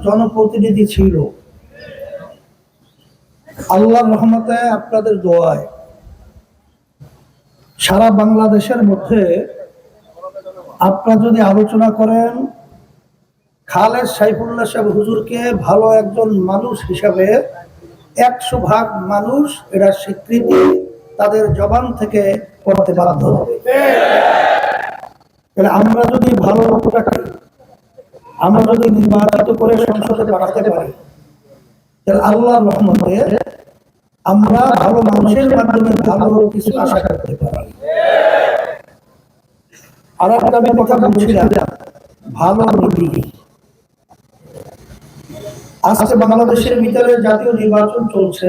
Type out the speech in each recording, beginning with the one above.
জনপ্রতিনিধি ছিল। আল্লাহর রহমতে আপনাদের দোয়ায় সারা বাংলাদেশের মধ্যে আপনারা যদি আলোচনা করেন খালেদ সাইফুল্লাহ সাহেব হুজুরকে ভালো একজন মানুষ হিসাবে 100% মানুষ এটা স্বীকৃতি তাদের জবান থেকে করতে বাধ্য হবে। আমরা যদি ভালো লোকটাকে আমরা যদি নির্বাচিত করে সংসদে পাঠাতে পারি তাহলে আল্লাহর রহমতে আমরা ভালো মানুষের মাধ্যমে ভালো কিছু আশা করতে পারি। আর একটা আমি কথা বলছিলাম ভালো নীতি। আজকে বাংলাদেশের ভিতরে জাতীয় নির্বাচন চলছে,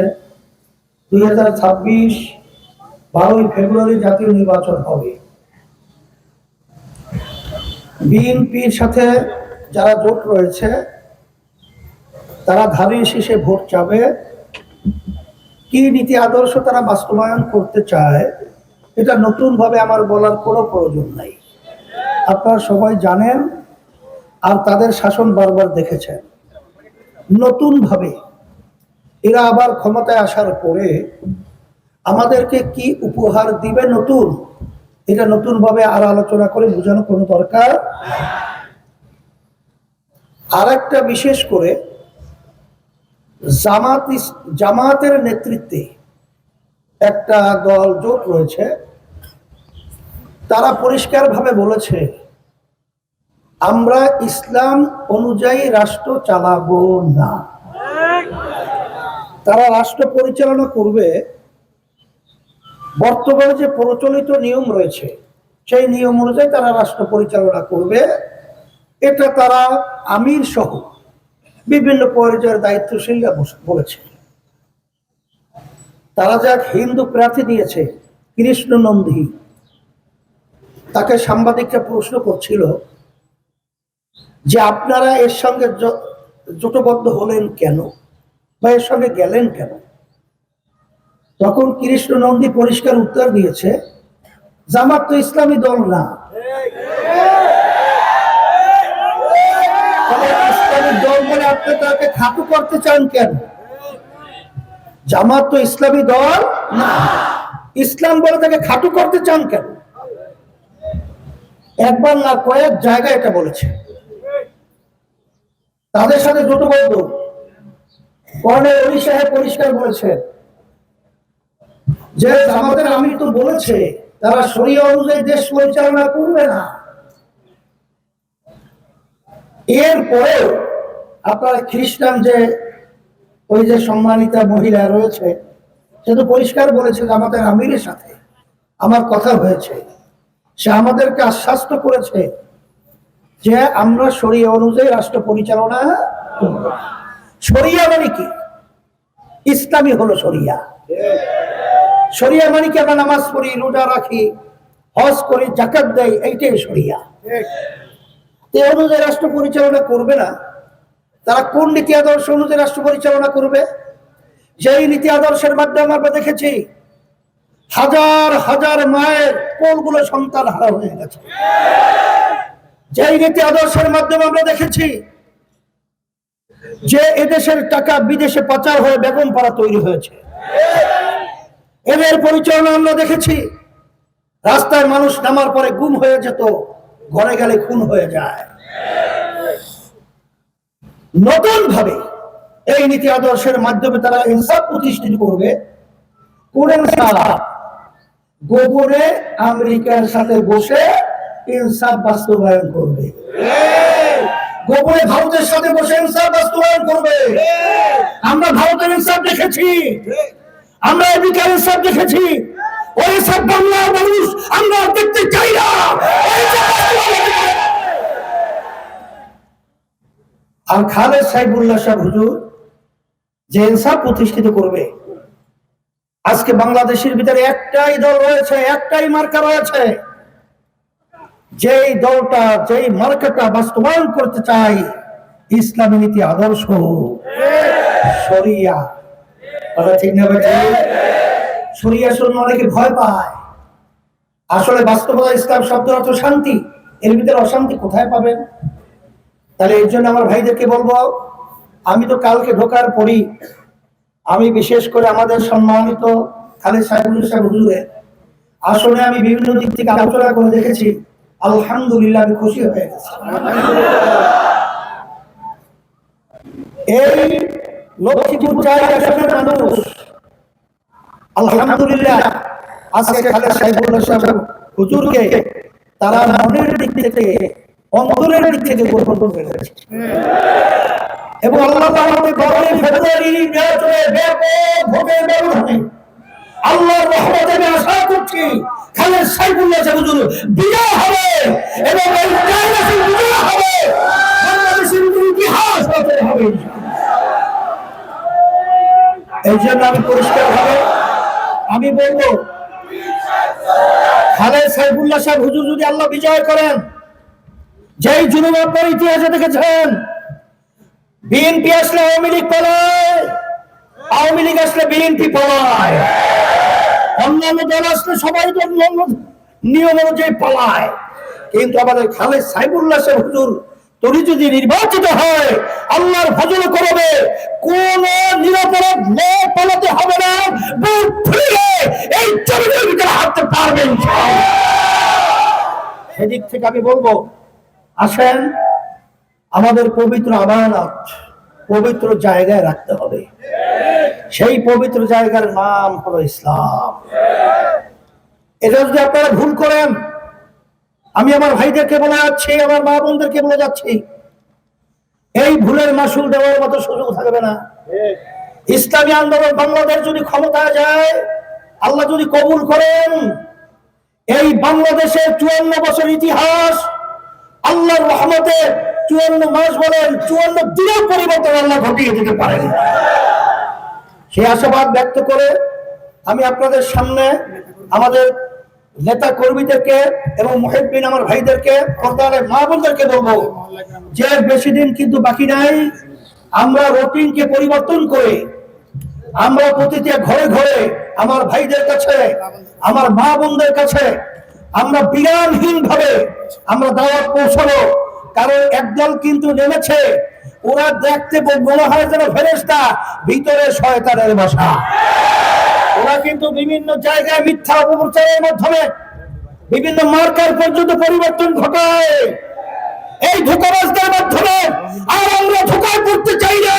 2026 12ই ফেব্রুয়ারি জাতীয় নির্বাচন হবে। বিএনপির সাথে যারা জোট রয়েছে তারা ধারে শীষে ভোট চাবে। কি নীতি আদর্শ তারা বাস্তবায়ন করতে চায় এটা নতুন ভাবে আমার বলার কোনো প্রয়োজন নাই, আপনারা সবাই জানেন। আর তাদের শাসন বারবার দেখেছেন। নতুন ভাবে এরা আবার ক্ষমতায় আসার পরে আমাদেরকে কি উপহার দিবে নতুন, এটা নতুন ভাবে আর আলোচনা করে বোঝানো কোনো দরকার। আর একটা বিশেষ করে জামাতের নেতৃত্বে একটা দল জোট রয়েছে, তারা পরিষ্কারভাবে বলেছে আমরা ইসলাম অনুযায়ী রাষ্ট্র চালাবো না। তারা রাষ্ট্র পরিচালনা করবে বর্তমানে যে প্রচলিত নিয়ম রয়েছে সেই নিয়ম অনুযায়ী তারা রাষ্ট্র পরিচালনা করবে। এটা তারা আমির সহ বিভিন্ন পর্যায়ের দায়িত্বশীলরা বলেছে। তারা যাক হিন্দু প্রার্থী দিয়েছে কৃষ্ণ নন্দী, তাকে সাংবাদিকরা প্রশ্ন করছিল যে আপনারা এর সঙ্গে জোটবদ্ধ হলেন কেন বা এর সঙ্গে গেলেন কেন। তখন কৃষ্ণ নন্দী পরিষ্কার উত্তর দিয়েছে জামাত তো ইসলামী দল না। ইসলামী দল বলে আপনি তাকে খাটো করতে চান কেন? জামাত তো ইসলামী দল না, ইসলাম বলে তাকে খাটো করতে চান কেন? একবার না কয়েক জায়গায় এটা বলেছে। তাদের সাথে জোটবদ্ধ কর্নেল অলি সাহেব পরিষ্কার বলেছেন যে জামাতের আমির তো বলেছে তারা শরিয়া অনুযায়ী দেশ পরিচালনা করবে না। এরপরেও আপনারা খ্রিস্টান যে ওই যে সম্মানিতা মহিলা রয়েছে সে তো পরিষ্কার বলেছে জামাতের আমিরের সাথে আমার কথা হয়েছে, সে আমাদেরকে আশ্বস্ত করেছে যে আমরা শরিয়া অনুযায়ী রাষ্ট্র পরিচালনা করব। শরিয়া মানে কি? ইসলামী হলো শরিয়া। শরিয়া মানে কি আমরা নামাজ পড়ি, রোজা রাখি, হজ করি, যাকাত দেই, এইটাই শরিয়া। এই অনুযায়ী রাষ্ট্র পরিচালনা করবে না। তারা কোন নীতি আদর্শ অনুযায়ী রাষ্ট্র পরিচালনা করবে? যেই নীতি আদর্শের মাধ্যমে আমরা দেখেছি হাজার হাজার মায়ের কোলগুলো সন্তান হারা হয়ে গেছে। যেই নীতি আদর্শের মাধ্যমে আমরা দেখেছি যে এদেশের টাকা বিদেশে পাচার হয়ে বেগম পাড়া তৈরি হয়েছে। এদের পরিচালনা আমরা দেখেছি রাস্তায় মানুষ নামার পরে গুম হয়ে যেত, ঘরে গেলে খুন হয়ে যায়। নতুন ভাবে এই নীতি আদর্শের মাধ্যমে তারা ইনসাফ প্রতিষ্ঠিত করবে। কোন ইনসাফ? গোপনে আমেরিকার সাথে বসে ইনসাফ বাস্তবায়ন করবে, গোপনে ভারতের সাথে বসে ইনসাফ বাস্তবায়ন করবে। আমরা ভারতের ইনসাফ দেখেছি, আমরা আমেরিকার ইনসাফ দেখেছি। ওই সব বাংলার মানুষ আমরা দেখতে চাই না। আর খালেদ সাইফুল্লাহ সাহেব হুজুর যে ইনসাফ প্রতিষ্ঠিত করবে, আজকে বাংলাদেশের ভিতরে একটাই দল রয়েছে, একটাই মার্কা রয়েছে, যেই দলটা যেই মার্কাটা বাস্তবায়ন করতে চায় ইসলামী নীতি আদর্শ শরিয়া। ঠিক না? শরিয়া শুনে অনেকে ভয় পায়। আসলে বাস্তবতা ইসলাম শব্দের অর্থ শান্তি, এর ভিতরে অশান্তি কোথায় পাবেন? তাহলে এর জন্য আমার ভাইদেরকে বলবো আমি তো কালকে ঢোকার পরই আমি বিশেষ করে আমাদের সম্মানিত খালেদ সাহেবুল সাহেব হুজুরের আসলে আমি বিভিন্ন দিক থেকে আলোচনা করে দেখেছি। আলহামদুলিল্লাহ, আমি খুশি হয়ে গেছি। এই লক্ষ্মীপুর 4 আসনের মানুষ আলহামদুলিল্লাহ আজকে খালেদ সাহেবুল সাহেব হুজুরকে তারা মনের দিক থেকে, অন্তরের দিক থেকে গ্রহণ করে গেছে। এবং আল্লাহ আমাদের গরমে ফেব্রুয়ারি নির্বাচনে ব্যাপক ভোটের ব্যবধানে আল্লাহর রহমতে আমি আশা করছি খালেদ সাইফুল্লাহ সাহেব হুজুর বিজয় হবে এবং এই জায়গাতে বিজয় হবে, বাংলাদেশের ইতিহাস রচনা হবে। এই জন্য আমি পরিষ্কারভাবে আমি বলবো, খালেদ সাইফুল্লাহ সাহেব হুজুর যদি আল্লাহ বিজয় করেন, যেই জুলুম আপনার ইতিহাসে দেখেছেন, বিএনপি আসলে আওয়ামী লীগ পালায়, আওয়ামী লীগ আসলে বিএনপি পালায়, অন্যান্য দল আসলে সবাই তো নিয়ম অনুযায়ী পালায়, কিন্তু আমাদের খালেদ সাইফুল্লাহ সাহেব হুজুর তুমি যদি নির্বাচিত হয় আল্লাহর ফজল করবে, কোন নিরাপরাধ লোক পালাতে হবে না, বুক ফুলে এই জমিনের ভিতরে হাঁটতে পারবেন। সেদিক থেকে আমি বলবো, আসেন আমাদের পবিত্র আমানত পবিত্র জায়গায় রাখতে হবে। সেই পবিত্র জায়গার নাম হলো ইসলাম। এটা যদি আপনারা ভুল করেন, আমি আমার ভাইদেরকে বলে যাচ্ছি, আমার মা বোনদেরকে বলে যাচ্ছি, এই ভুলের মাসুল দেওয়ার মতো সুযোগ থাকবে না। ইসলামী আন্দোলন বাংলাদেশ যদি ক্ষমতায় যায়, আল্লাহ যদি কবুল করেন, এই বাংলাদেশের 54 বছর ইতিহাস আল্লাহর রহমতে 54 মাস বলেন 54 দিনের পরিবর্তন আল্লাহ ঘটিয়ে দিতে পারেন। সেই আশাবাদ ব্যক্ত করে আমি আপনাদের সামনে আমাদের নেতা কর্মীদেরকে এবং মুহিব্বিন আমার ভাইদেরকে, পর্দার মা বোনদেরকে বলবো যে বেশি দিন কিন্তু বাকি নাই। আমরা রুটিনকে পরিবর্তন করে আমরা প্রতিটি ঘরে ঘরে আমার ভাইদের কাছে, আমার মা বোনদের কাছে আমরা বিরামহীন ভাবে আমরা দাওয়াত পৌঁছাবো। কারণ একদল কিন্তু নেমেছে, ওরা দেখতে মনে হয় যেন ফেরেশতা, ভিতরে শয়তানের বাসা। ওরা কিন্তু বিভিন্ন জায়গায় মিথ্যা অপপ্রচারের মাধ্যমে বিভিন্ন মার্কার পর্যন্ত পরিবর্তন ঘটায়, এই ধোঁকাবাজদের মাধ্যমে। আর আমরা ধোঁকায় পড়তে চাই না,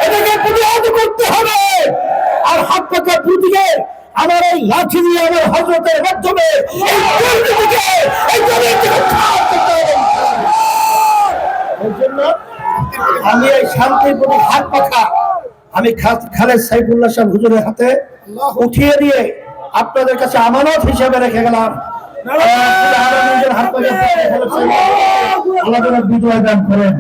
এটাকে প্রতিহত করতে হবে। আর হাত পাকা প্রতীকে আমার এই লাঠি দিয়ে আমার হযরতের মাধ্যমে এই দুর্নীতিকে, এই দুর্নীতিকে উৎখাত করতে হবে। এই জন্য আমি এই শান্তির প্রতি হাত পাখা আমি খালেদ সাইফুল্লাহ সাহেব হুজুরের হাতে উঠিয়ে দিয়ে আপনাদের কাছে আমানত হিসেবে রেখে গেলাম। আল্লাহ বিজয় দান করেন।